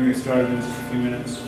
We're going to get started in just a few minutes.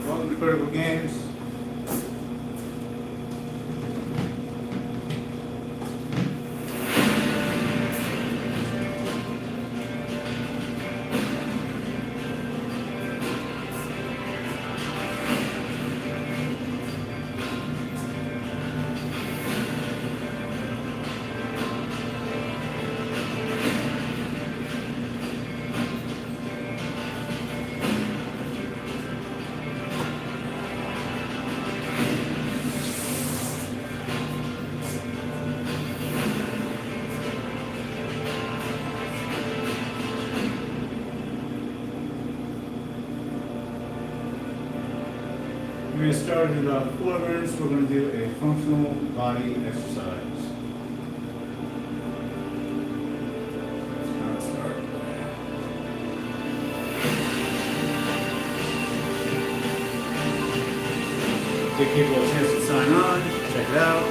Welcome to Critical Games. We're going to start in about 4 minutes. We're going to do a functional body exercise. Let's start. Give people a chance to sign on, check it out.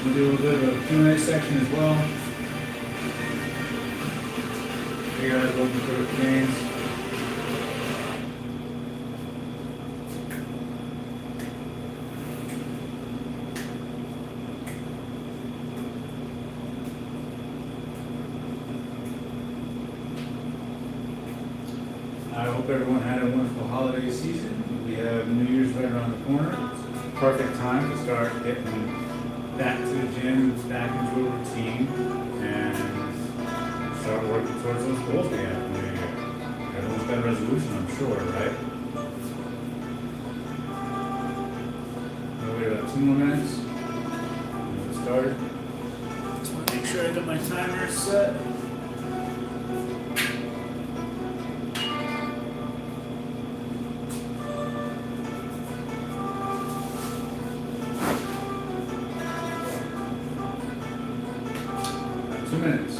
We'll do a little bit of a Q&A section as well. Hey guys, welcome to Critical Games. I hope everyone had a wonderful holiday season. We have New Year's right around the corner. Perfect time to start getting back to the gym, back into a routine, and start working towards those goals we have in the new year. Everyone's got a resolution, I'm sure, right? We'll wait about 2 more minutes. We'll get started. Just want to make sure I got my timer set. About 2 minutes.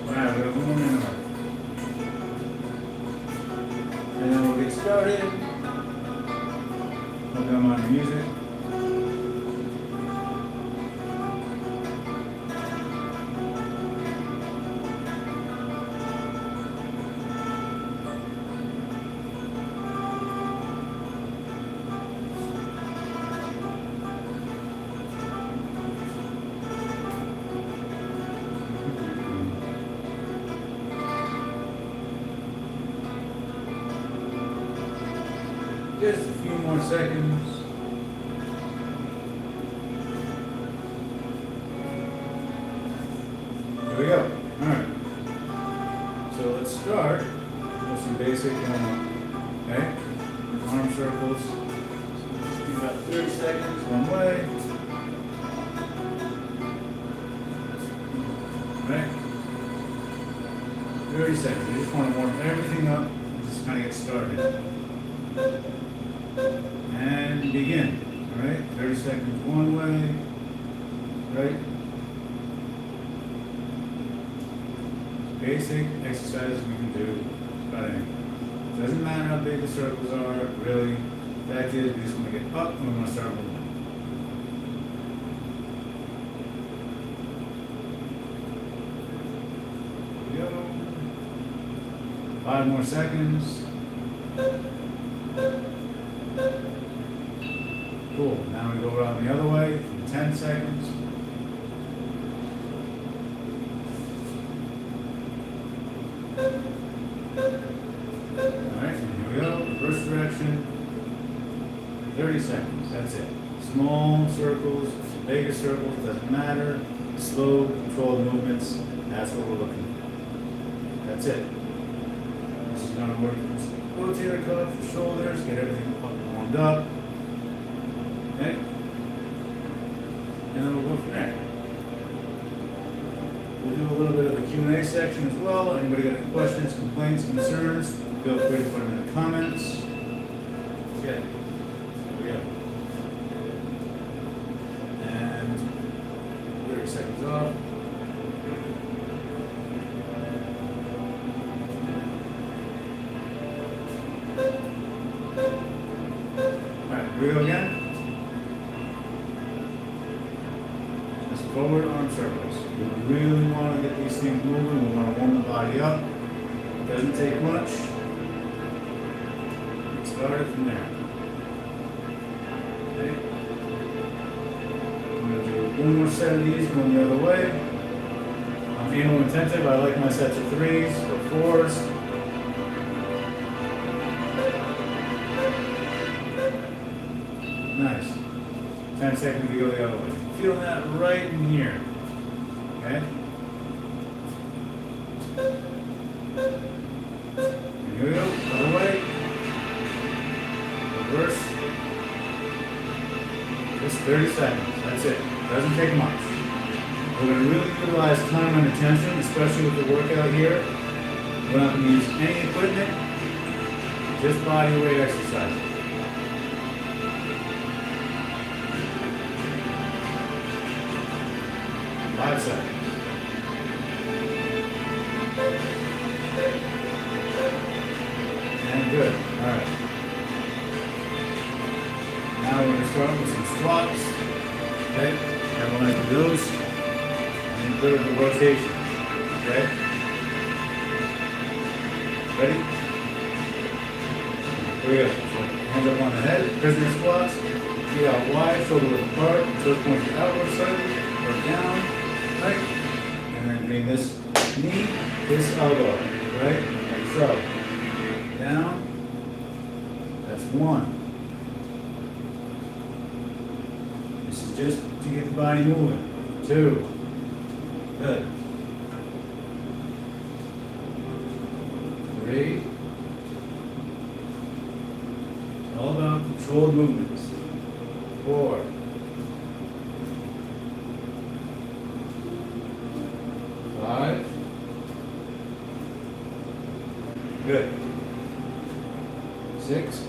Alright, we have 1 more minute. And then we'll get started. Hope I'm on the music. Just a few more seconds. Here we go. Alright. So let's start with some basic, okay? Arm circles, seconds, one way. Right? 30 seconds. You just want to warm everything up and just kind of get started. And begin. Alright? 30 seconds one way. Right? Basic exercises we can do about anything. Doesn't matter how big the circles are, really. The fact is, we just want to get up and we want to start moving. Here we go. 5 more seconds. Cool. Now we go around the other way for 10 seconds. Alright, and here we go. Reverse direction. 30 seconds. That's it. Small circles, bigger circles, doesn't matter. Slow, controlled movements. That's what we're looking for. That's it. This is going to work rotator cuff, shoulders, get everything up and warmed up. Okay? And then we'll go from there. We'll do a little bit of a Q&A section as well. Anybody got any questions, complaints, concerns? Feel free to put them in the comments. Okay. Here we go. And 30 seconds off. Alright, here we go again. Just forward arm circles. We really want to get these things moving. We want to warm the body up. It doesn't take much. Start it from there. Okay. I'm going to do one more set of these going the other way. I'm anal intensive. I like my sets of 3s or 4s. Nice. 10 seconds to go the other way. Feel that right in here. Okay? And here we go. Other way. Reverse. Just 30 seconds. That's it. Doesn't take much. We're going to really utilize time and attention, especially with the workout here. We're not going to use any equipment. Just body weight exercise. Five seconds. And good. All right. Now we're going to start with some squats. Okay. Everyone can do those. And clear the rotation. Okay. Ready? Here we go. So hands up on the head. Prisoner squats. Feet out wide, shoulder width apart. Toes pointed outward slightly or down. Right? And then bring this knee, this elbow, right? Like so. Down. That's 1. This is just to get the body moving. 2. Good. 3. It's all about controlled movements. 4. 5. Good. 6.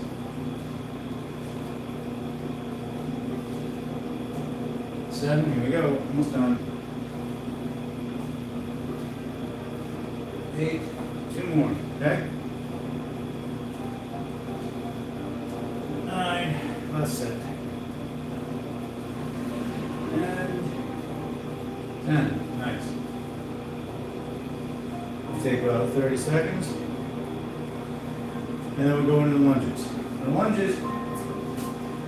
7. Here we go. Almost done. 8. 2 more. Okay. 9. Last set. And 10. Nice. Take about 30 seconds. And then we'll go into the lunges. The lunges,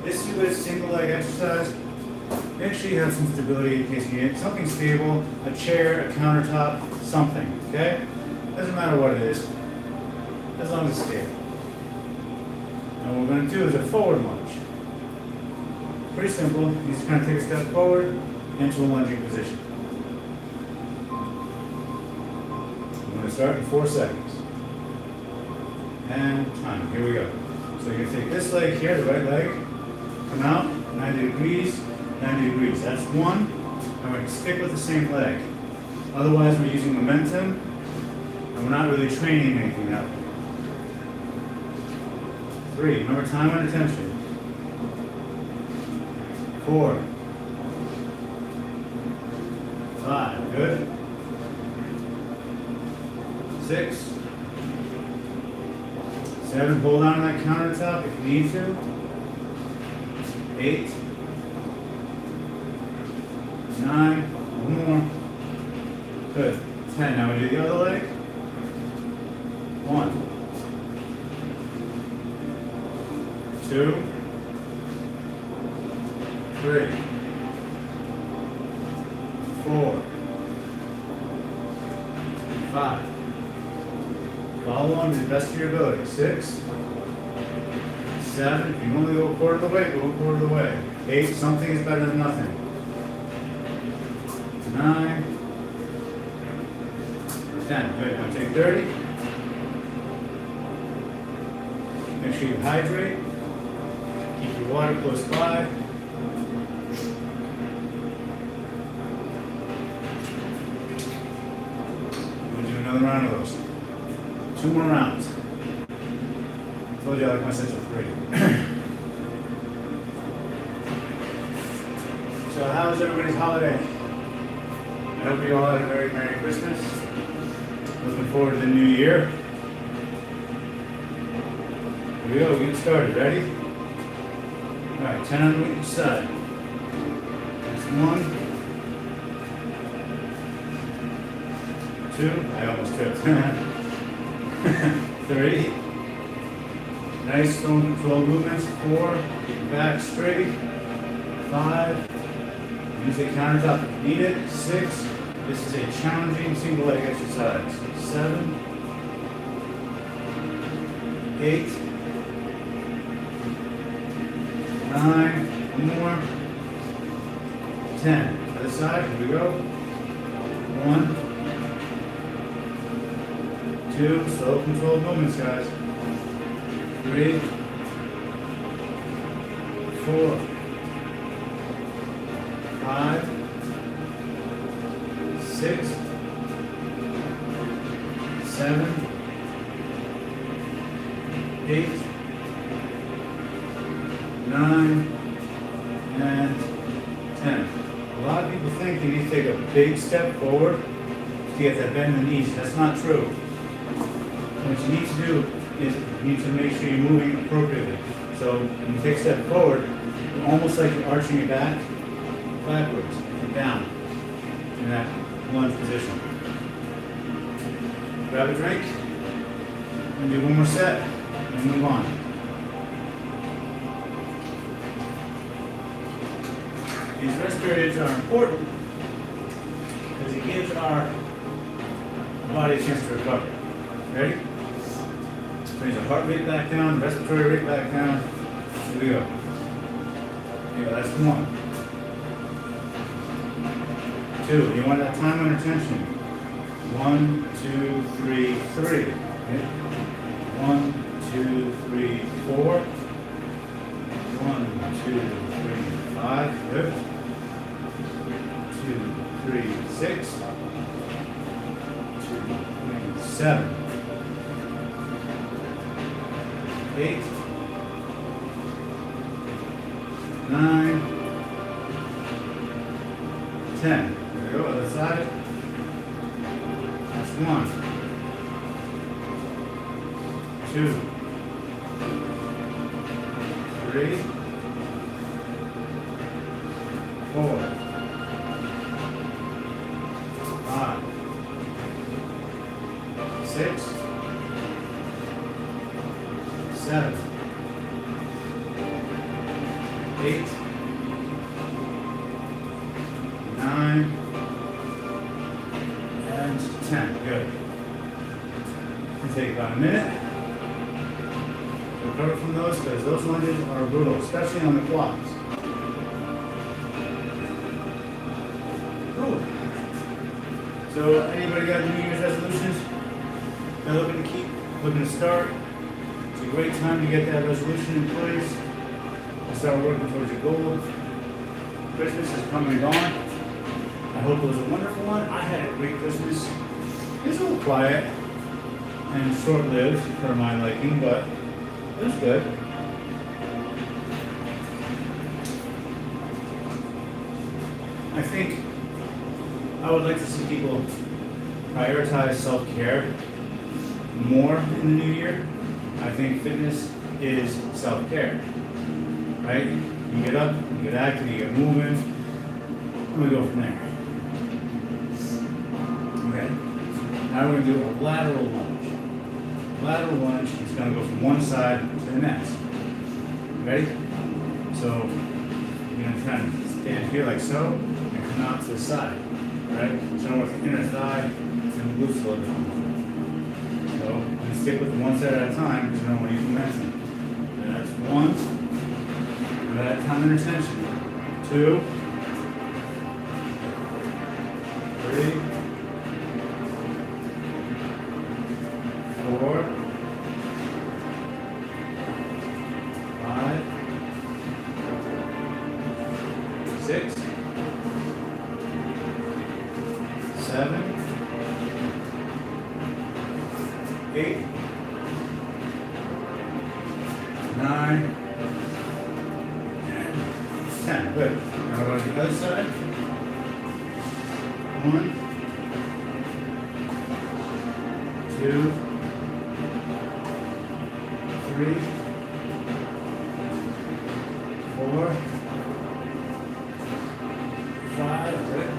this is a single leg exercise. Make sure you have some stability in case you need something stable, a chair, a countertop, something, okay? Doesn't matter what it is, as long as it's stable. And what we're going to do is a forward lunge. Pretty simple. You just kind of take a step forward into a lunging position. I'm going to start in 4 seconds. And time. Here we go. So you're going to take this leg here, the right leg, come out, 90 degrees, 90 degrees. That's one, and we're going to stick with the same leg. Otherwise, we're using momentum, and we're not really training anything out. 3, remember time and attention. 4, 5, good. 6, 7, hold on to that countertop if you need to. 8, 9, one more. Good. 10. Now we do the other leg. 1, 2, 3, 4, 5. Follow on to the best of your ability. 6, 7. If you only go a quarter of the way, go a quarter of the way. 8. Something is better than nothing. 9, 10. Good. Now take 30. Make sure you hydrate. Keep your water close by. We'll do another round of those. 2 more rounds. Told you I like my sets of 3. So how was everybody's holiday? I hope you all had a very Merry Christmas. Looking forward to the new year. Here we go, get started. Ready? Alright, 10 on each side. That's 1, 2, I almost tripped. 3. Nice stone control movements. 4, keep your back straight. 5, use the countertop if you need it. 6, this is a challenging single leg exercise. 7, 8, 9, one more. 10. Other side, here we go. 1, 2, slow controlled movements, guys. 3, 4, 5, 6, 7, 8, 9, and 10. A lot of people think you need to take a big step forward to get that bend in the knees. That's not true. What you need to do is you need to make sure you're moving appropriately. So when you take a step forward, almost like you're arching your back backwards and down in that lunge position. Grab a drink and do one more set and move on. These respirators are important because it gives our body a chance to recover. Ready? Brings the heart rate back down, respiratory rate back down. Here we go. Yeah, that's 1. 2. You want that time under tension. 1, 2, 3, 3. Okay. 1, 2, 3, 4. 1, 2, 3, 5. Good. 2, 3, 6. 2, 3, 7. 8, 9, 10. There we go, other side. That's 1, 2, 3, 4, 5, 6, 7, 8, 9, and 10. Good. It'll take about a minute. Recover from those because those lunges are brutal, especially on the quads. Cool. So, anybody got New Year's resolutions they're looking to keep, looking to start? It's a great time to get that resolution in place. to start working towards your goal. Christmas is coming and gone. I hope it was a wonderful one. I had a great Christmas. It was a little quiet and short-lived for my liking, but it was good. I think I would like to see people prioritize self-care more in the new year. I think fitness is self-care, right? You get up, you get active, you get moving, and we go from there. Okay, now we're going to do a lateral lunge. Lateral lunge is going to go from one side to the next. Ready? So you're going to try and stand here like so, and come out to the side, right? So with the inner thigh and the glutes a little bit more. So I'm going to stick with one set at a time because I don't want to use momentum. And that's one. And that time under tension. 2, 3, 4, 5, 6, 7, 8, 9, 10. Good. Now go to the other side. 1, 2, 3, 4, 5, good.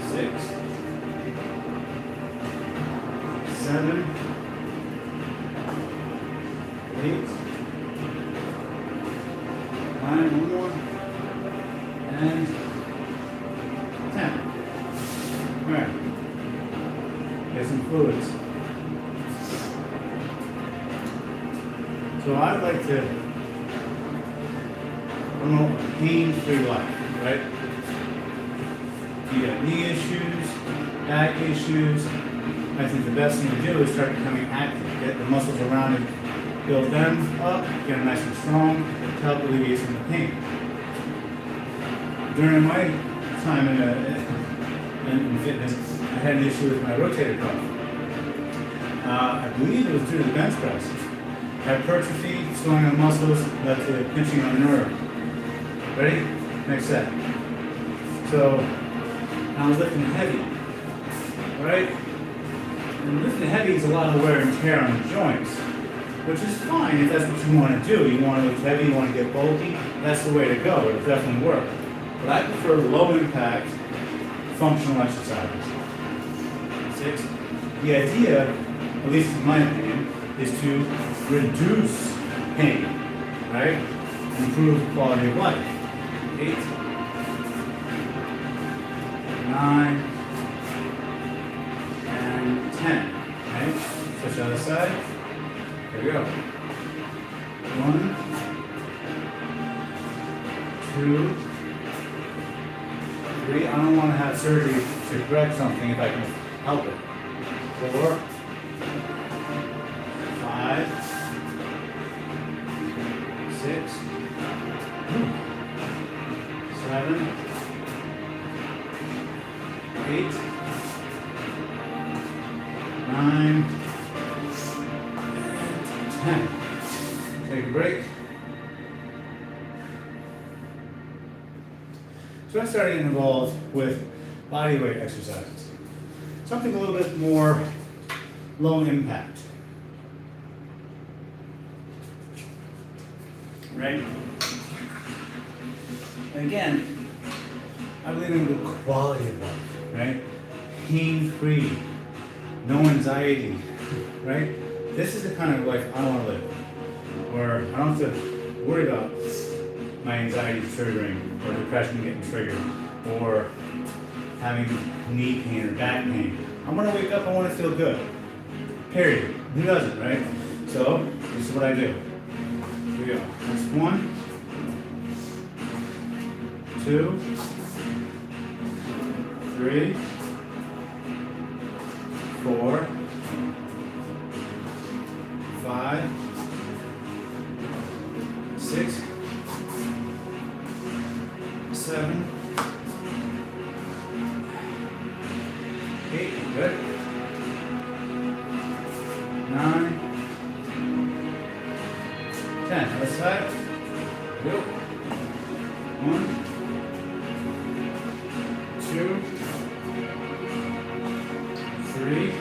6, 7, 8, 9, one more, and 10. All right. Get some fluids. So I'd like to promote a pain-free life, right? You got knee issues, back issues. I think the best thing to do is start becoming active. Get the muscles around it, build them up, get them nice and strong to help alleviate some of the pain. During my time in fitness, I had an issue with my rotator cuff. I believe it was due to the bench press. Hypertrophy, slowing of muscles, led to pinching on the nerve. Ready? Next set. So, I was lifting heavy, right? And lifting heavy is a lot of wear and tear on the joints, which is fine if that's what you want to do. You want to lift heavy, you want to get bulky, that's the way to go. It'll definitely work. But I prefer low impact, functional exercises. 6. The idea, at least in my opinion, is to reduce pain, right? Improve quality of life. 8, 9, and 10. Right? Switch the other side. There we go. 1, 2, 3. I don't want to have surgery to correct something if I can help it. 4, 5, 6, 7, 8, 9, 10. Take a break. So I started getting involved with body weight exercises. Something a little bit more low impact. Right? And again, I believe in the quality of life, right? Pain-free, no anxiety, right? This is the kind of life I want to live, where I don't have to worry about my anxiety triggering, or depression getting triggered, or having knee pain or back pain. I want to wake up, I want to feel good. Period. Who doesn't, right? So, this is what I do. Here we go. That's 1, 2, 3, 4, 5, 7, 8, good. 9, 10. Other side. Go. 1, 2, 3,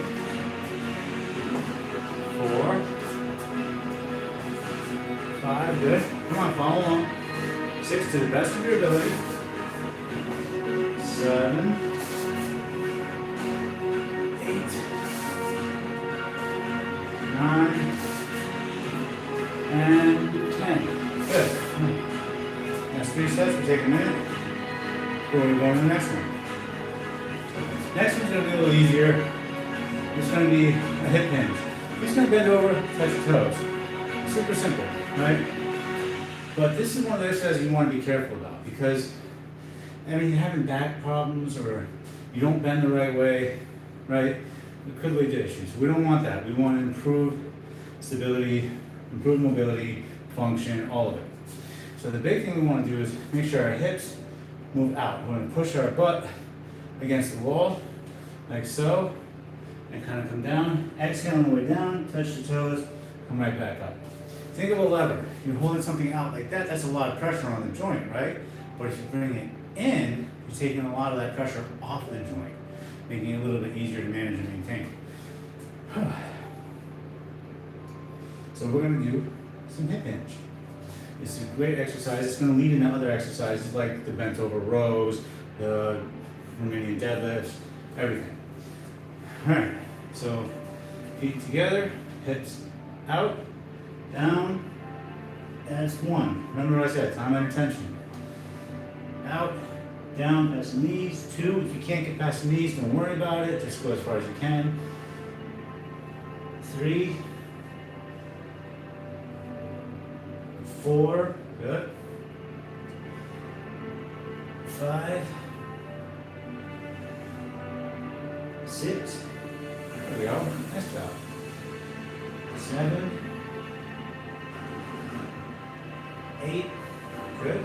4, 5. Good. Come on, follow along. 6 to the best of your ability. 7, 8, 9, and 10. Good. That's 3 sets. We take a minute. Before we go on to the next one. Next one's going to be a little easier. It's going to be a hip hinge. You're just going to bend over, touch your toes. Super simple, right? But this is one of the exercises you want to be careful about because, I mean, you're having back problems or you don't bend the right way, right? It could lead to issues. We don't want that. We want to improve stability, improve mobility, function, all of it. So the big thing we want to do is make sure our hips move out. We're going to push our butt against the wall, like so, and kind of come down. Exhale on the way down, touch the toes, come right back up. Think of a lever. You're holding something out like that, that's a lot of pressure on the joint, right? But if you bring it in, you're taking a lot of that pressure off the joint, making it a little bit easier to manage and maintain. So we're going to do some hip hinge. It's a great exercise. It's going to lead into other exercises like the bent over rows, the Romanian deadlifts, everything. All right, so feet together, hips out, down, that's 1. Remember what I said, time and attention. Out, down, past the knees. 2, if you can't get past the knees, don't worry about it, just go as far as you can. 3, 4, good. 5, 6, there we go, nice job. 7, 8, good.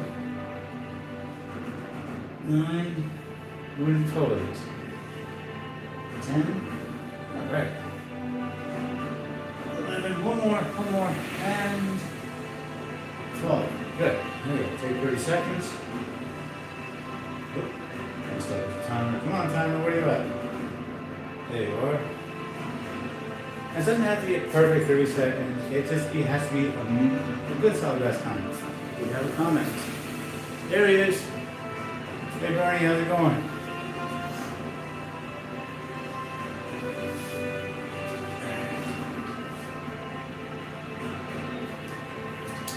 9, we're in the toes. 10, all right. 11, one more, and 12, good. There we go, take 30 seconds. Oop. Start the timer, come on timer, where are you at? There you are. It doesn't have to be a perfect 30 seconds, it has to be a good solid rest time. We have a comment. There he is. Hey Bernie, how's it going?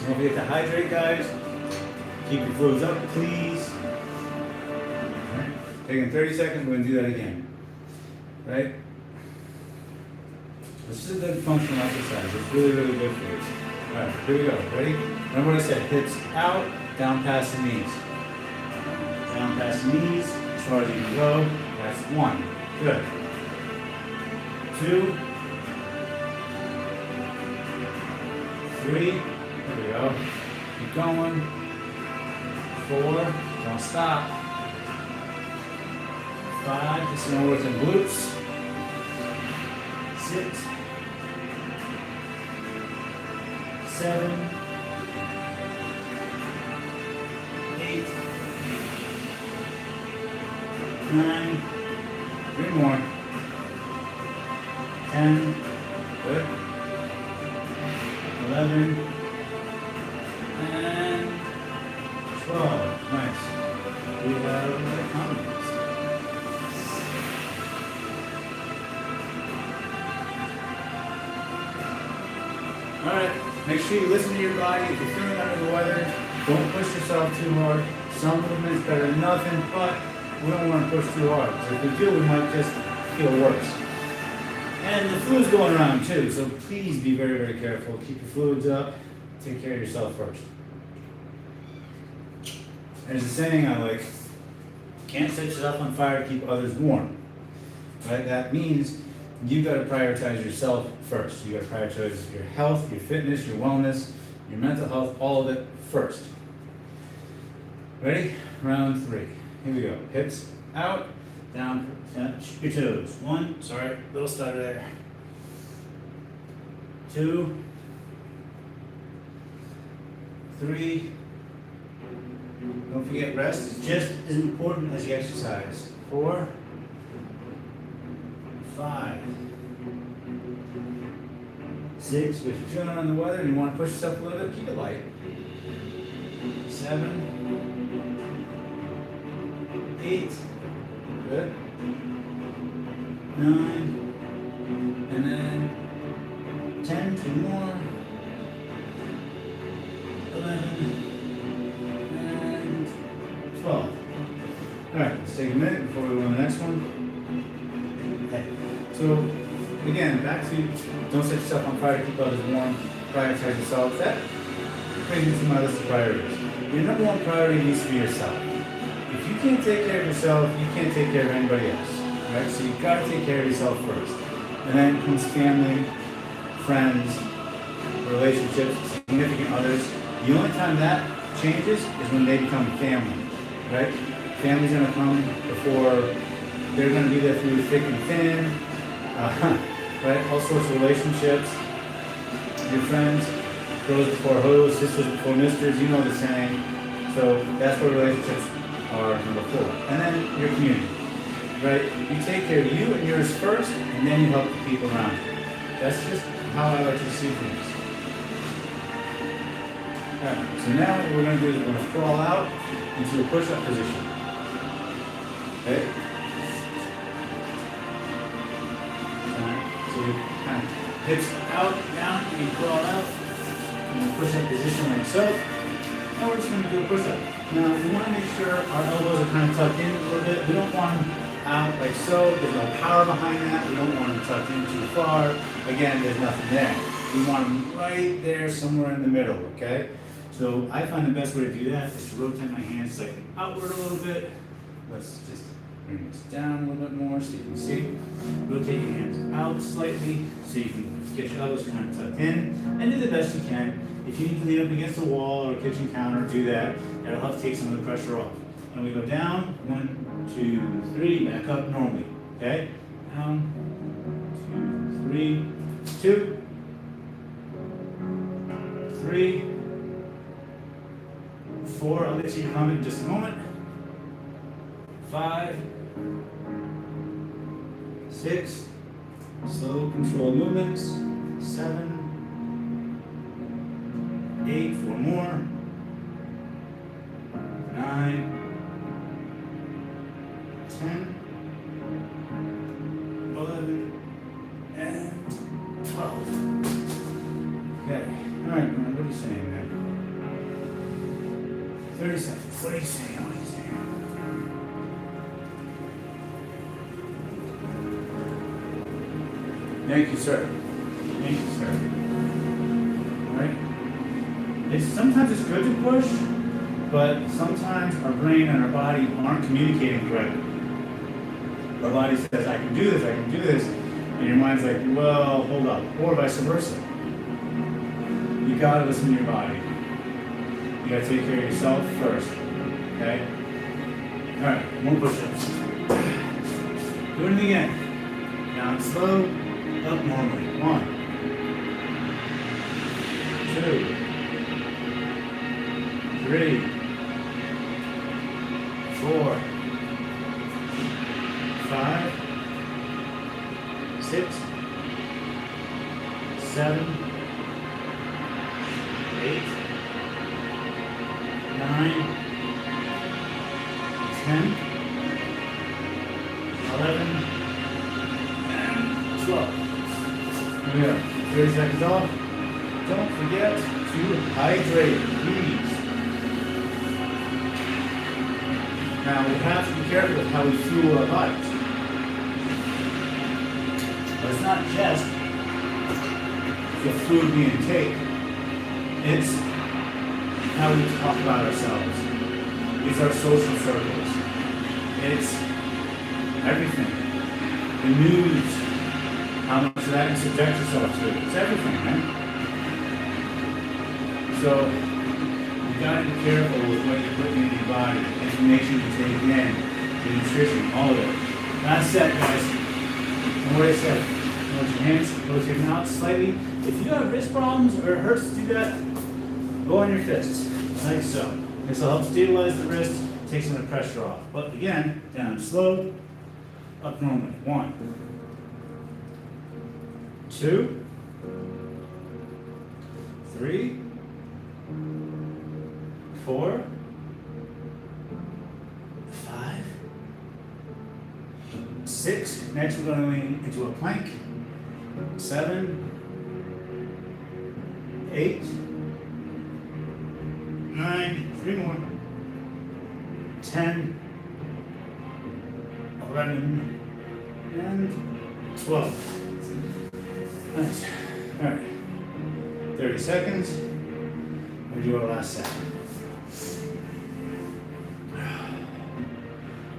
Don't forget to hydrate, guys. Keep your fluids up, please. Right. Taking 30 seconds, we're going to do that again. Right? This is a good functional exercise. It's really, really good for you. Alright, here we go. Ready? Remember what I said. Hips out, down past the knees. Down past the knees, as far as you can go. That's 1. Good. 2. 3. There we go. Keep going. 4. Don't stop. 5. This is going to work in glutes. 6. 7, 8, 9, 3 more, 10, good, 11, and 12, nice. We have comments. All right. Make sure you listen to your body. If you're feeling under the weather, don't push yourself too hard. Some movements better than nothing, but we don't want to push too hard. So if we do, we might just feel worse. And the flu's going around too, so please be very, very careful. Keep your fluids up. Take care of yourself first. There's a saying I like, can't set yourself on fire to keep others warm. Right? That means you got to prioritize yourself first. You got to prioritize your health, your fitness, your wellness, your mental health, all of it first. Ready? Round 3. Here we go. Hips out, down, touch your toes. 1, sorry, little stutter there. 2, 3. Don't forget, rest is just as important as the exercise. 4, 5, 6. If you're feeling under the weather and you want to push yourself a little bit, keep it light. 7, 8, good. 9, and then 10, 2 more. 11, and 12. Alright, let's take a minute before we go to the next one. Okay, so again, back to don't set yourself on fire to keep others warm, prioritize yourself. That brings me to my list of priorities. Your number one priority needs to be yourself. If you can't take care of yourself, you can't take care of anybody else. Right? So you've got to take care of yourself first. And then comes family, friends, relationships, significant others. The only time that changes is when they become family. Right? Family's gonna come before they're gonna be there through thick and thin. Right? All sorts of relationships. Your friends, girls before hoes, sisters before misters, you know the saying. So that's where relationships are number 4. And then your community, right? You take care of you and yours first, and then you help the people around you. That's just how I like to see things. Alright, so now what we're going to do is we're going to crawl out into a push-up position. Okay? Alright, so you kind of hips out, down, and you crawl out in a push-up position like so. Now we're just going to do a push-up. Now we want to make sure our elbows are kind of tucked in a little bit. We don't want them out like so. There's no power behind that. We don't want them tucked in too far. Again, there's nothing there. We want them right there somewhere in the middle, okay? So I find the best way to do that is to rotate my hands slightly outward a little bit. Let's just bring this down a little bit more so you can see. Rotate your hands out slightly so you can get your elbows kind of tucked in and do the best you can. If you need to lean up against the wall or kitchen counter, do that. That'll help take some of the pressure off. And we go down, 1, 2, 3, back up normally. Okay? Down, 2, 3, 2, 3, 4. I'll get to your comment in just a moment. 5, 6, slow controlled movements. 7, 8, 4 more. 9, 10, 11, and 12. Okay. Alright, what are you saying there? 30 seconds. What are you saying? What are you saying? Thank you, sir. Thank you, sir. Alright? Sometimes it's good to push, but sometimes our brain and our body aren't communicating correctly. Our body says, I can do this, I can do this. And your mind's like, well, hold up. Or vice versa. You gotta listen to your body. You gotta take care of yourself first. Okay? Alright, more push-ups. Do it again. Down slow, up normally. 1, 2, 3, 4, 5, 6, 7, 8, 9, 10, 11, and 12. Here we go. 30 seconds off. Don't forget to hydrate, please. Now we have to be careful with how we fuel our bodies. But it's not just the food we intake. It's how we talk about ourselves. It's our social circles. It's everything. The news. How much of that you subject yourself to. It's everything, man. So you got to be careful with what you're putting into your body, the information you take in, the nutrition, all of it. Last set, guys. And what I said, close your hands, close your mouth slightly. If you have wrist problems or it hurts to do that, go on your fists, like so. This will help stabilize the wrist, take some of the pressure off. But again, down slow, up normally. 1, 2, 3, 4, 5, 6. Next we're going to lean into a plank. 7, 8, 9, 3 more. 10, 11, and 12. Nice. All right. 30 seconds. We'll do our last set.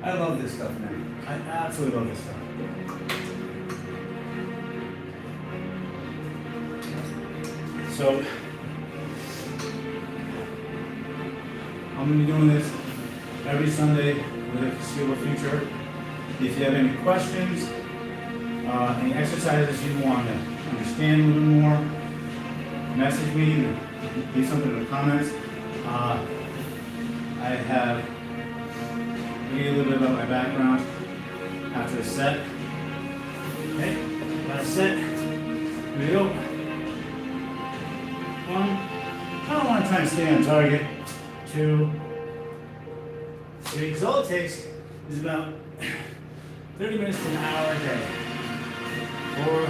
I love this stuff, man. I absolutely love this stuff. So, I'm going to be doing this every Sunday with the foreseeable future. If you have any questions, any exercises you want to understand a little more, message me, leave something in the comments. I have maybe a little bit about my background after the set. Okay, last set. Here we go. 1. I don't want to try and stay on target. 2, 3, because all it takes is about 30 minutes to an hour a day. 4,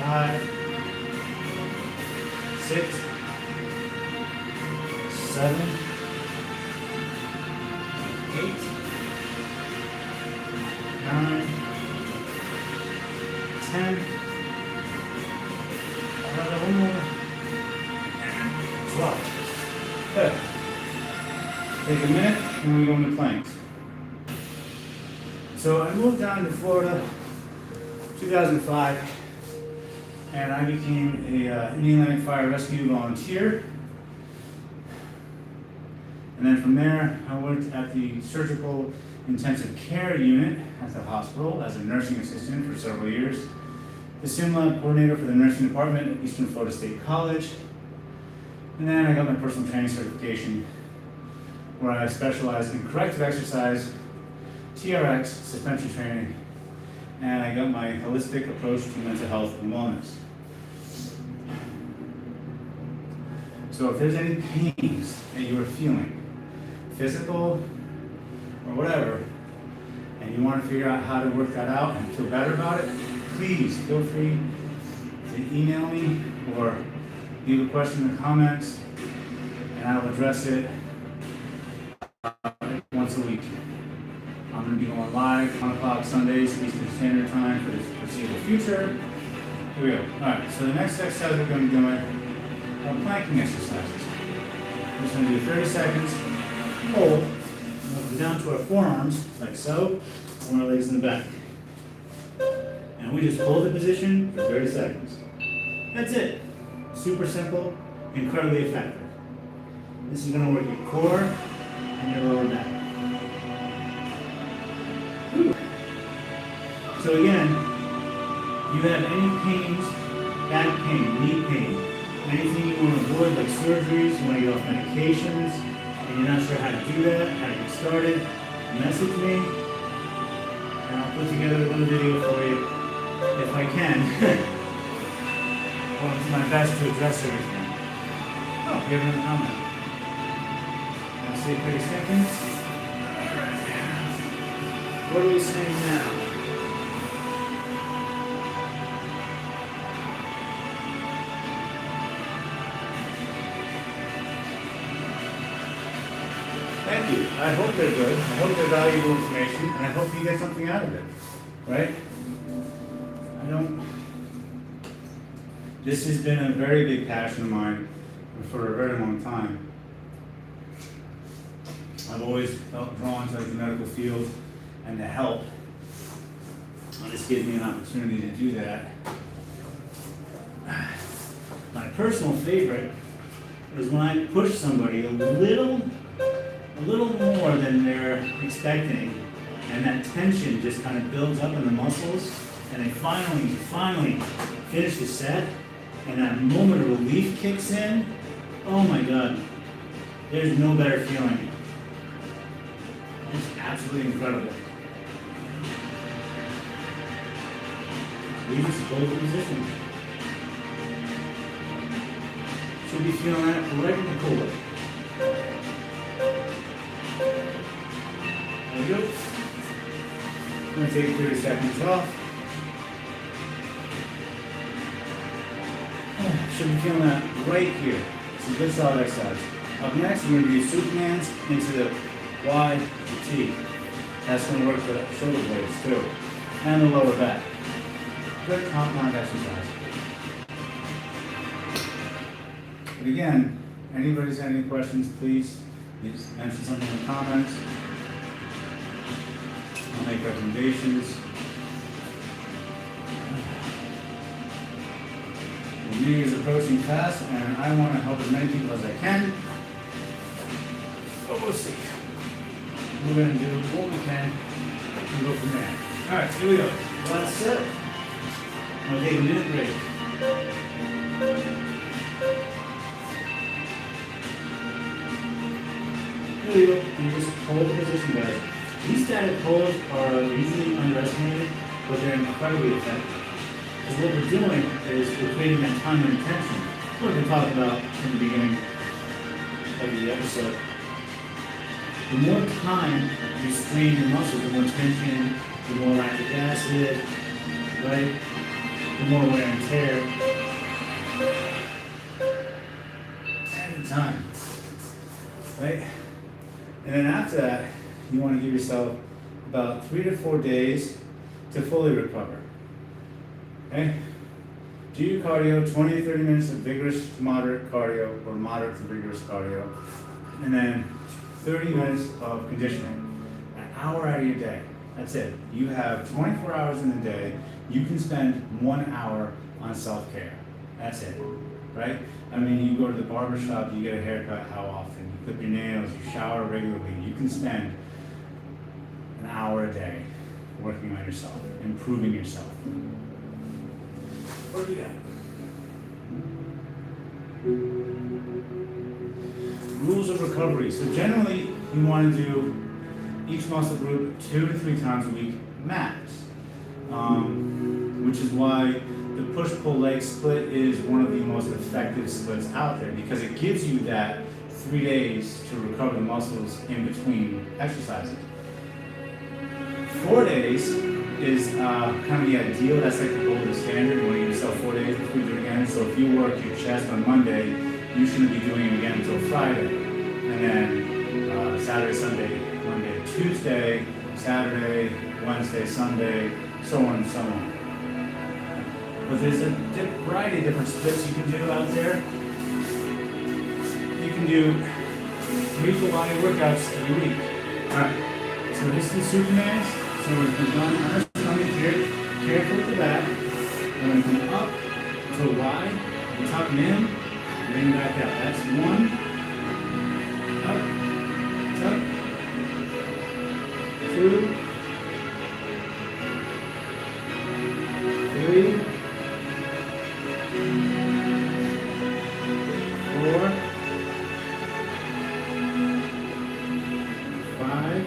5, 6, 7, 8, 9, 10, 11 more, 12. Good. Take a minute and we go into planks. So I moved down to Florida 2005 and I became a Indian Atlantic Fire Rescue volunteer. And then from there, I worked at the Surgical Intensive Care Unit at the hospital as a nursing assistant for several years, the SimLab coordinator for the nursing department at Eastern Florida State College. And then I got my personal training certification where I specialize in corrective exercise, TRX, suspension training, and I got my holistic approach to mental health and wellness. So if there's any pains that you are feeling, physical or whatever, and you want to figure out how to work that out and feel better about it, please feel free to email me or leave a question in the comments, and I will address it once a week. I'm going to be going live 1 o'clock Sundays, Eastern Standard Time for the foreseeable future. Here we go. All right, so the next exercise we're going to be doing are planking exercises. We're just going to do 30 seconds, hold, and we'll go down to our forearms, like so, and our legs in the back. And we just hold the position for 30 seconds. That's it. Super simple, incredibly effective. This is going to work your core and your lower back. Whew. So again, you have any pains, back pain, knee pain, anything you want to avoid like surgeries, you want to get off medications, and you're not sure how to do that, how to get started, message me, and I'll put together a little video for you if I can. I'll do my best to address everything. Oh, we have another comment. I'll say 30 seconds. What are we saying now? Thank you. I hope they're good. I hope they're valuable information, and I hope you get something out of it. Right? This has been a very big passion of mine for a very long time. I've always felt drawn to the medical field and to help. And this gives me an opportunity to do that. My personal favorite is when I push somebody a little more than they're expecting, and that tension just kind of builds up in the muscles, and they finally finish the set, and that moment of relief kicks in. Oh my God, there's no better feeling. It's absolutely incredible. Leave us to the position. Should be feeling that right in the core. There we go. I'm going to take 30 seconds off. Should be feeling that right here. It's a good solid exercise. Up next, we're going to do Supermans into the Y to T. That's going to work the shoulder blades too, and the lower back. Good compound exercise. But again, anybody's got any questions, please mention something in the comments. I'll make recommendations. The New Year's approaching fast, and I want to help as many people as I can. But we'll see. We're going to do what we can and go from there. All right, here we go. Last set. I'm going to take a minute break. Here we go. You just hold the position, guys. These static pulls are easily underestimated, but they're incredibly effective. Because what we're doing is we're creating that time and attention. What we're going to talk about in the beginning of the episode. The more time you strain your muscles, the more tension, the more lactic acid, right? The more wear and tear. And time, right? And then after that, you want to give yourself about 3 to 4 days to fully recover. Okay? Do your cardio, 20 to 30 minutes of vigorous to moderate cardio, or moderate to vigorous cardio, and then 30 minutes of conditioning. An hour out of your day. That's it. You have 24 hours in the day. You can spend 1 hour on self-care. That's it. Right? I mean, you go to the barber shop, you get a haircut how often? You clip your nails, you shower regularly. You can spend an hour a day working on yourself, improving yourself. What do we got? Rules of recovery. So generally, you want to do each muscle group 2 to 3 times a week max, which is why the push-pull leg split is one of the most effective splits out there, because it gives you that 3 days to recover the muscles in between exercises. 4 days is kind of the ideal. That's like the gold standard. You want to give yourself 4 days before you do it again. So if you work your chest on Monday, you shouldn't be doing it again until Friday. And then Saturday, Sunday, Monday, Tuesday, Saturday, Wednesday, Sunday, so on and so on. But there's a variety of different splits you can do out there. You can do 3 full body workouts every week. Alright, so this is Supermans. So we're going to go on our stomach here, careful with the back. We're going to come up to Y, and tuck in, and then back out. That's 1, up, tuck, 2, 3, 4, 5,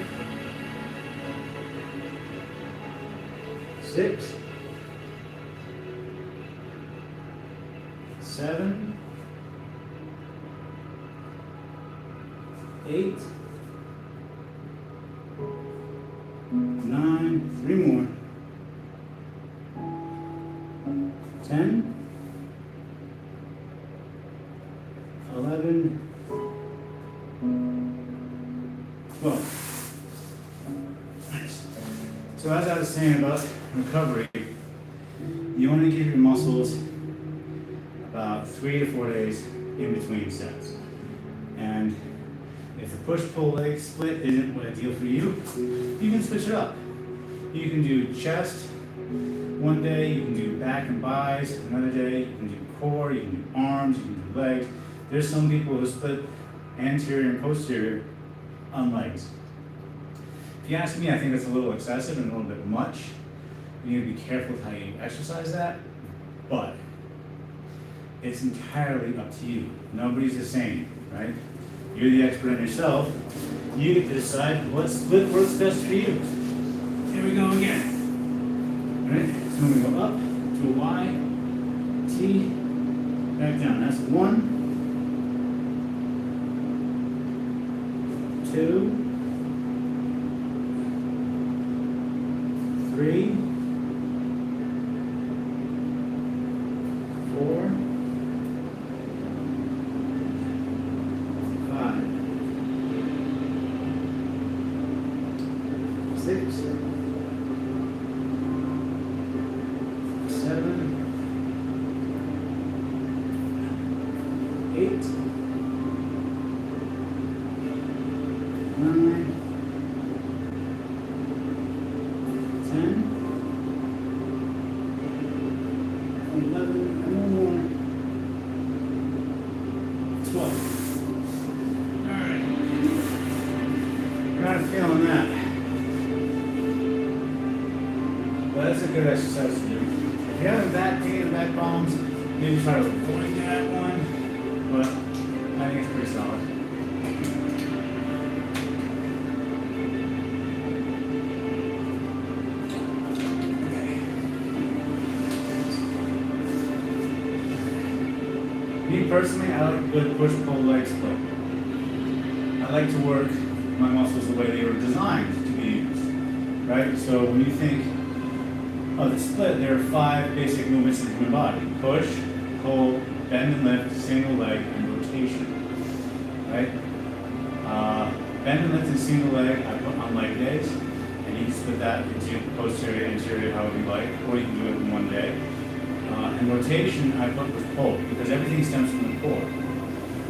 6, 7, 8, 9, 3 more, 10, 11, 12. Nice. So as I was saying about recovery, you want to give your muscles about 3 to 4 days in between sets. And if the push-pull leg split isn't ideal for you, you can switch it up. You can do chest one day, you can do back and buys another day, you can do core, you can do arms, you can do legs. There's some people who split anterior and posterior on legs. If you ask me, I think that's a little excessive and a little bit much. You need to be careful with how you exercise that, but it's entirely up to you. Nobody's the same, right? You're the expert on yourself. You get to decide what split works best for you. Here we go again. All right, so I'm gonna go up to a Y, T, back down. That's 1, 2, 3, 4, 5, 6, 7, 8, 9, 10, 11, and one more, 12. All right. We're not feeling that. But that's a good exercise to do. If you have a back pain and back problems, maybe try to avoid that one. But I think it's pretty solid. Me personally, I like a good push-pull leg split. I like to work my muscles the way they were designed to be used, right? So when you think of the split, there are 5 basic movements in the human body: push, pull, bend and lift, single leg, and rotation, right? Bend and lift and single leg I put on leg days, and you can split that into posterior, anterior, however you like, or you can do it in one day. And rotation I put with pull, because everything stems from the core.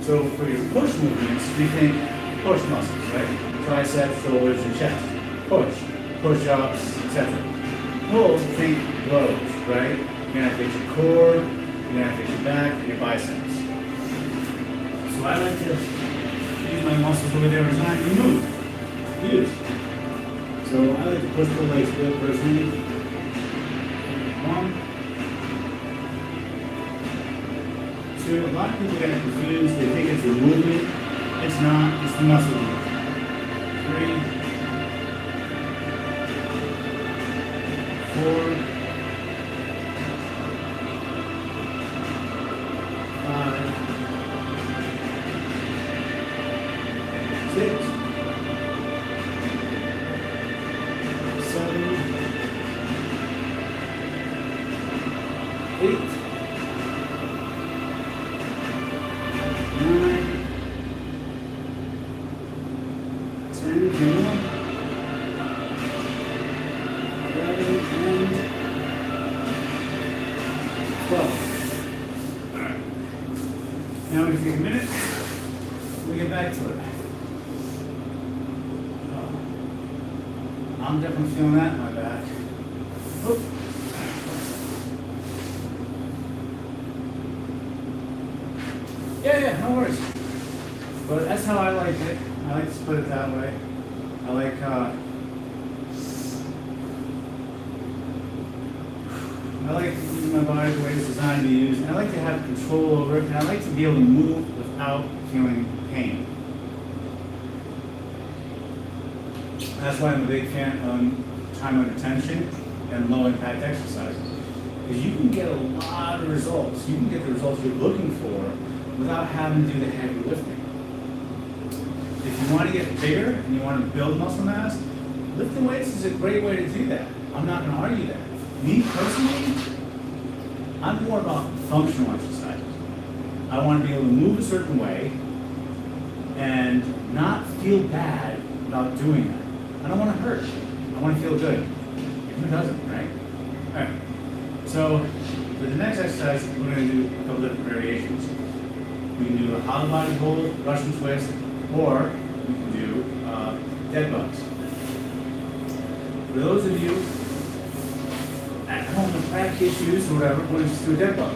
So for your push movements, we think push muscles, right? Triceps, shoulders, and chest. Push, push-ups, etc. Pull, think rows, right? You're gonna have to hit your core, you're gonna have to hit your back, and your biceps. So I like to use my muscles the way they were designed to move, use. So I like to push the leg split personally. 1, 2. A lot of people get confused. They think it's the movement. It's not. It's the muscle movement. 3, 4, 5, 6, 7, 8, 9, 10, 11, and 12. All right. Now we take a minute. We get back to it. I'm definitely feeling that in my back. Oop. Yeah, no worries. But that's how I like it. I like to split it that way. I like using my body the way it's designed to be used, and I like to have control over it, and I like to be able to move without feeling pain. That's why I'm a big fan of time under tension and low impact exercises. Because you can get a lot of results. You can get the results you're looking for without having to do the heavy lifting. If you want to get bigger and you want to build muscle mass, lifting weights is a great way to do that. I'm not going to argue that. Me personally, I'm more about functional exercises. I want to be able to move a certain way and not feel bad about doing that. I don't want to hurt. I want to feel good. Who doesn't, right? All right. So for the next exercise, we're going to do a couple different variations. We can do a hollow body hold, Russian twist, or we can do dead bugs. For those of you at home with back issues or whatever, we'll just do a dead bug.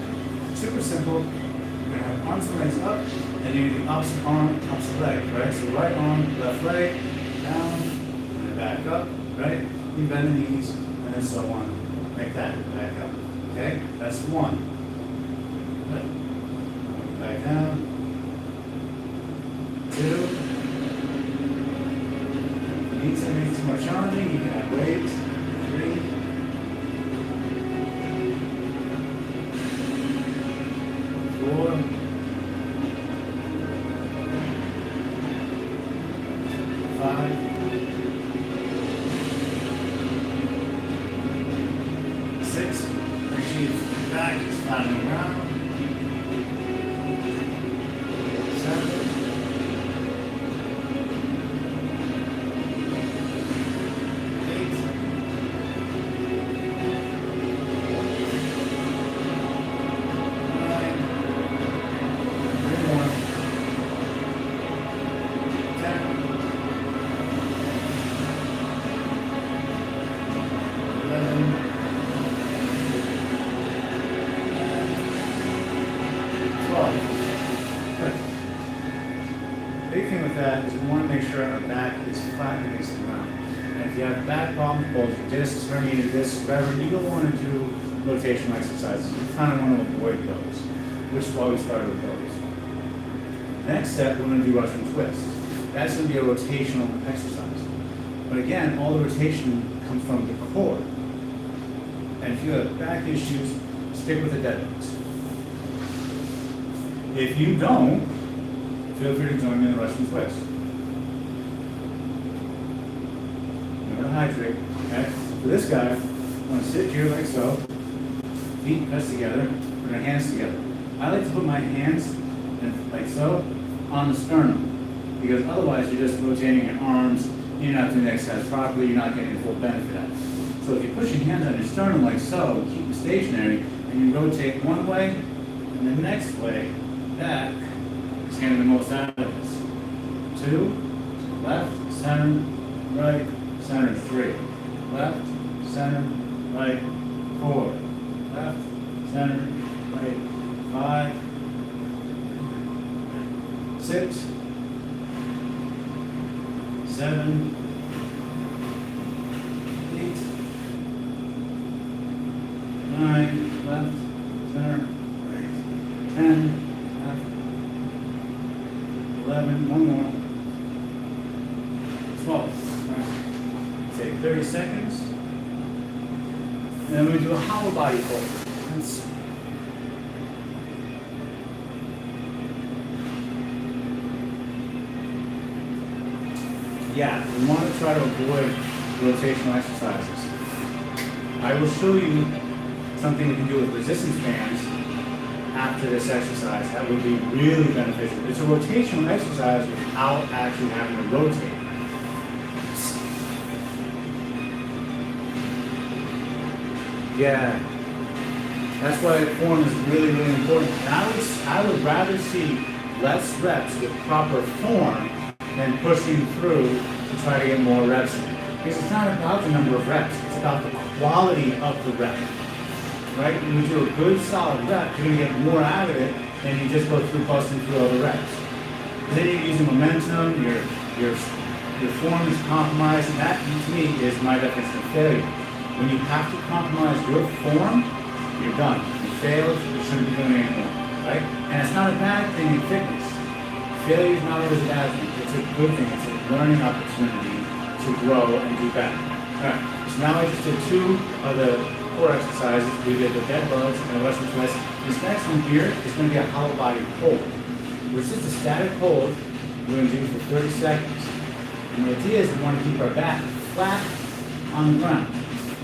Super simple. We're going to have arms and legs up, And you do opposite arm, opposite leg, right? So right arm, left leg, down, and back up, right? You bend the knees, and then so on. Like that, back up. Okay? That's one. Right. Back down. Two. Need something too much challenging, you can have weights. Three. 4. 5. 6. Reach back, sliding around. 7. 8. 9. 3 more. 10. 11. 12. Good. Big thing with that is we want to make sure our back is flat against the ground. And if you have back problems, bulging discs, herniated discs, whatever, you don't want to do rotational exercises. You kind of want to avoid those, which is why we started with those. Next step, we're going to do Russian twists. That's going to be a rotational exercise. But again, all the rotation comes from the core. And if you have back issues, stick with the deadlifts. If you don't, feel free to join me in the Russian twist. Remember to hydrate. Okay? For this guy, I'm going to sit here like so, feet pressed together, put our hands together. I like to put my hands like so on the sternum, because otherwise you're just rotating your arms, you're not doing the exercise properly, you're not getting the full benefit out of it. So if you push your hands on your sternum like so, keep them stationary, and you rotate one way, and the next way, back, is getting the most out of this. 2, left, center, right, center, 3. Left, center, right, 4. Left, center, right, 5. 6. 7. 8. 9. Left, center, right. 10. 11, one more. 12. Right. Take 30 seconds. And then we do a hollow body fold. Yeah, we want to try to avoid rotational exercises. I will show you something we can do with resistance bands after this exercise that would be really beneficial. It's a rotational exercise without actually having to rotate. Yeah, that's why form is really, really important. And I would rather see less reps with proper form than pushing through to try to get more reps in. Because it's not about the number of reps, it's about the quality of the rep. Right? When you do a good solid rep, you're going to get more out of it than you just go through busting through all the reps. And then you're using momentum, your form is compromised, and that to me is my definition of failure. When you have to compromise your form, you're done. You failed, you shouldn't be doing it anymore. Right? And it's not a bad thing in fitness. Failure is not always a bad thing. It's a good thing. It's a learning opportunity to grow and do better. Alright, so now I just did 2 of the core exercises. We did the dead bugs and the Russian twist. This next one here is going to be a hollow body hold, which is just a static hold we're going to do for 30 seconds. And the idea is we want to keep our back flat on the ground.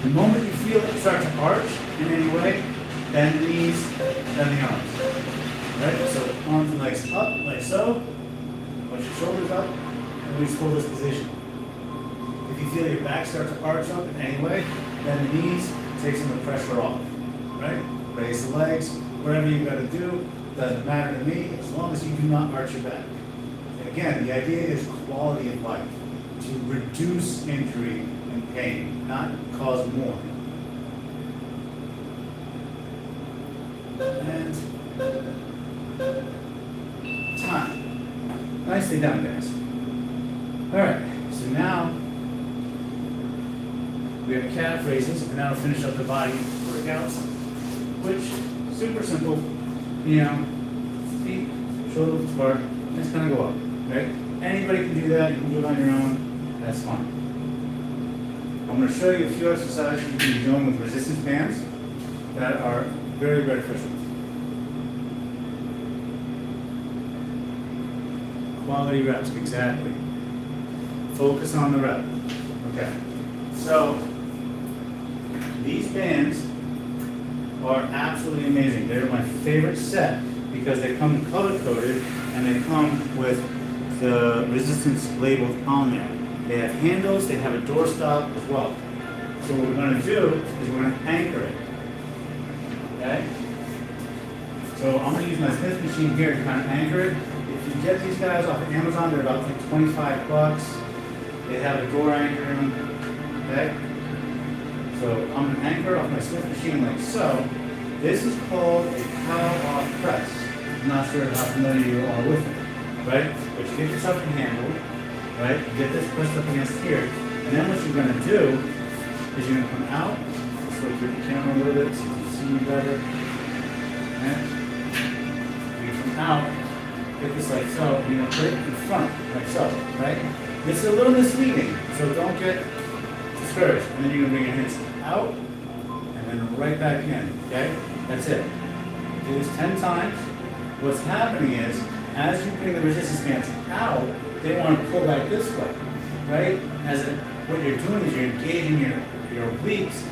The moment you feel it start to arch in any way, bend the knees, bend the arms. Right? So arms and legs up, like so. Push your shoulders up, and we just hold this position. If you feel your back start to arch up in any way, bend the knees, take some of the pressure off. Right? Raise the legs, whatever you got to do, doesn't matter to me, as long as you do not arch your back. And again, the idea is quality of life, to reduce injury and pain, not cause more. And time. Nicely done, guys. All right, so now we have calf raises, and that'll finish up the body workouts, which super simple. You know, feet, shoulders apart, just kind of go up, right? Anybody can do that. You can do it on your own. That's fine. I'm going to show you a few exercises you can be doing with resistance bands that are very beneficial. Quality reps, exactly. Focus on the rep. Okay. So, these bands are absolutely amazing. They're my favorite set because they come color-coded and they come with the resistance labeled on there. They have handles, they have a doorstop as well. So what we're going to do is we're going to anchor it. Okay? So I'm going to use my Smith machine here to kind of anchor it. If you get these guys off of Amazon, they're about like $25. They have a door anchoring. Okay? So I'm going to anchor off my Smith machine like so. This is called a cow-off press. I'm not sure how familiar you are with it, right? But you get yourself a handle, right? You get this pressed up against here, and then what you're going to do is you're going to come out. Let's look at the camera a little bit so you can see me better. Okay? You come out, get this like so, and you're going to put it in front, like so, right? This is a little misleading, so don't get discouraged. And then you're going to bring your hands out, and then right back in, okay? That's it. Do this 10 times. What's happening is, as you bring the resistance bands out, they want to pull back this way, right? What you're doing is you're engaging your obliques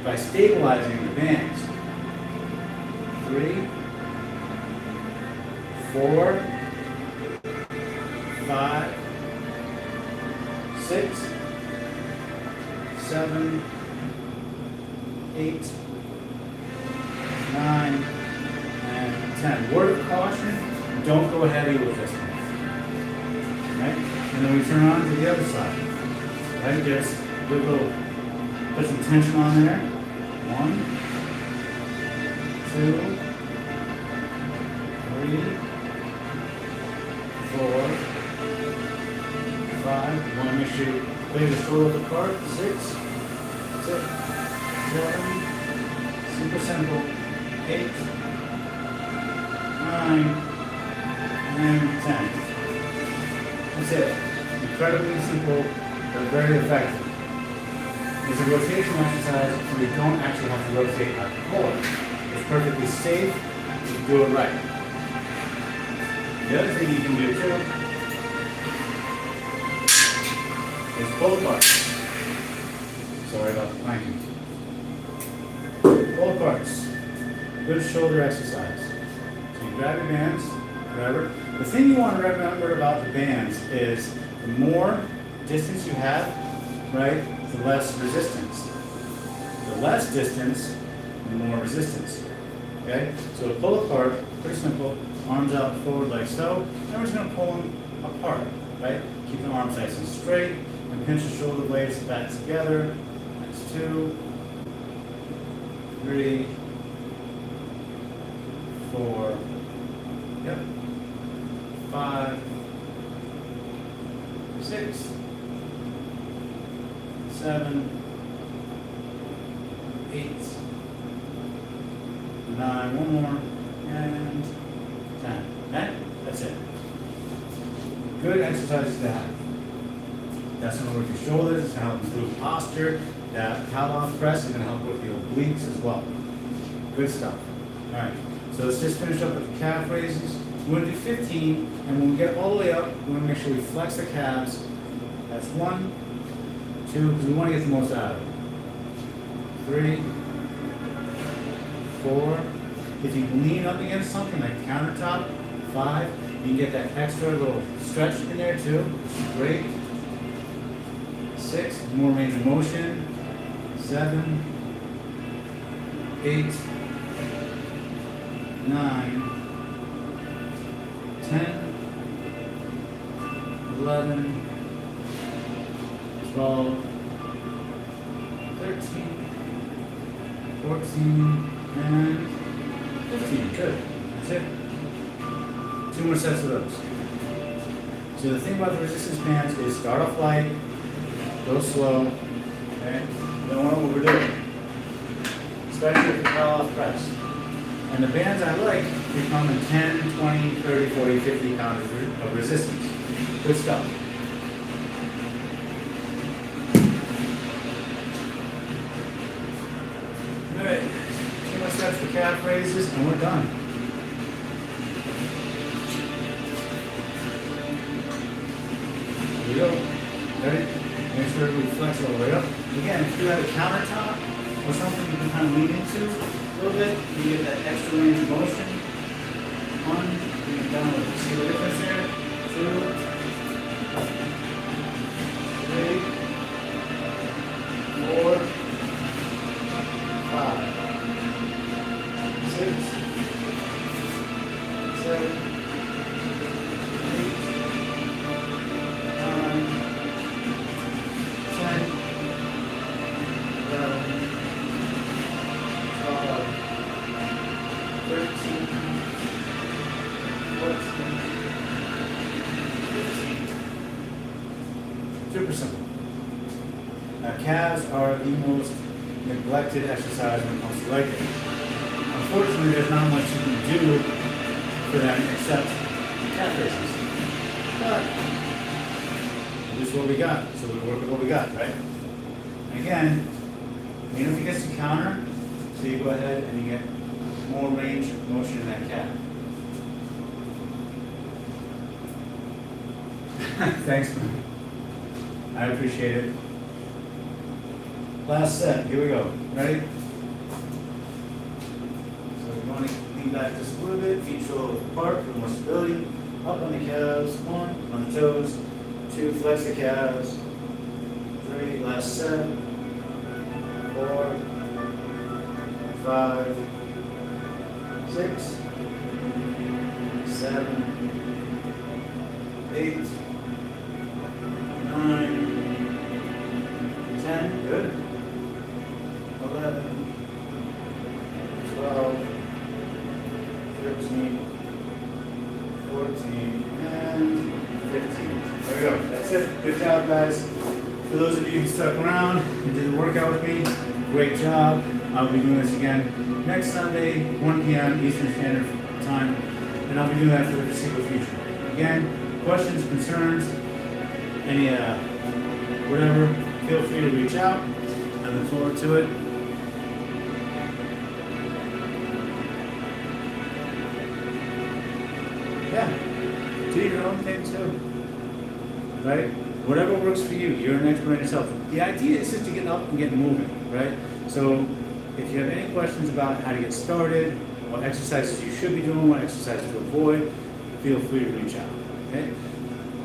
by stabilizing the bands. 3, 4, 5, 6, 7, 8, 9, and 10. Word of caution, don't go heavy with this one. Right? And then we turn on to the other side. Right? Just put some tension on there. 1, 2, 3, 4, 5. You want to make sure you lay the shoulders apart. 6, 7. Super simple. 8, 9, and 10. That's it. Incredibly simple, but very effective. It's a rotation exercise where you don't actually have to rotate at the core. It's perfectly safe if you do it right. The other thing you can do too is pull apart. Sorry about the clanking. Pull aparts. Good shoulder exercise. So you grab your bands, whatever. The thing you want to remember about the bands is the more distance you have, right, the less resistance. The less distance, the more resistance. Okay? So to pull apart, pretty simple. Arms out forward like so. And we're just going to pull them apart, right? Keep the arms nice and straight. And pinch the shoulder blades back together. That's 2, 3, 4, yep, 5, 6, 7, 8, 9, one more, and 10. Okay? That's it. Good exercises to have. That's going to work your shoulders, it's going to help improve posture. That cow-off press is going to help with the obliques as well. Good stuff. All right, so let's just finish up with the calf raises. We're going to do 15, and when we get all the way up, we want to make sure we flex the calves. That's 1, 2, because we want to get the most out of it. 3, 4. If you lean up against something like the countertop, 5. You can get that extra little stretch in there too, which is great. 6, more range of motion. 7, 8, 9, 10, 11, 12, 13, 14, and 15. Good. That's it. 2 more sets of those. So the thing about the resistance bands is start off light, go slow, okay? Don't want to overdo it, especially if you fall off press. And the bands I like, they come in 10, 20, 30, 40, 50 pounds of resistance. Good stuff. Alright, 2 more steps for calf raises and we're done. Here we go. Ready? Make sure we flex all the way up. Again, if you have a countertop or something you can kind of lean into a little bit, you get that extra range of motion. 1, bring it down a little. See the difference there? 2, 3, 4, 5, 6, 7, 8, 9, 10, 11, 12, 13, 14, 15. Super simple. Now, calves are the most neglected exercise when it comes to leg day. Unfortunately, there's not much you can do for them except calf raises. But this is what we got, so we work with what we got, right? And again, even if you get some counter, so you go ahead and you get more range of motion in that calf. Thanks, man. I appreciate it. Last set, here we go. Ready? So we want to lean back just a little bit, feet shoulders apart for more stability. Up on the calves, 1, on the toes, 2, flex the calves, 3, last set, 4, 5, 6, 7, 8, 9, 10, good. 11, 12, 13, 14, and 15. There we go. That's it. Good job, guys. For those of you who stuck around and did the workout with me, great job. I'll be doing this again next Sunday, 1 p.m. Eastern Standard Time, and I'll be doing that for the foreseeable future. Again, questions, concerns, any whatever, feel free to reach out. I look forward to it. Yeah, do your own thing too, right? Whatever works for you, you're an expert in yourself. The idea is just to get up and get moving, right? So if you have any questions about how to get started, what exercises you should be doing, what exercises to avoid, feel free to reach out, okay?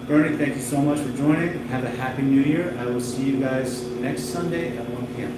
Bernie, thank you so much for joining. Have a happy new year. I will see you guys next Sunday at 1 p.m.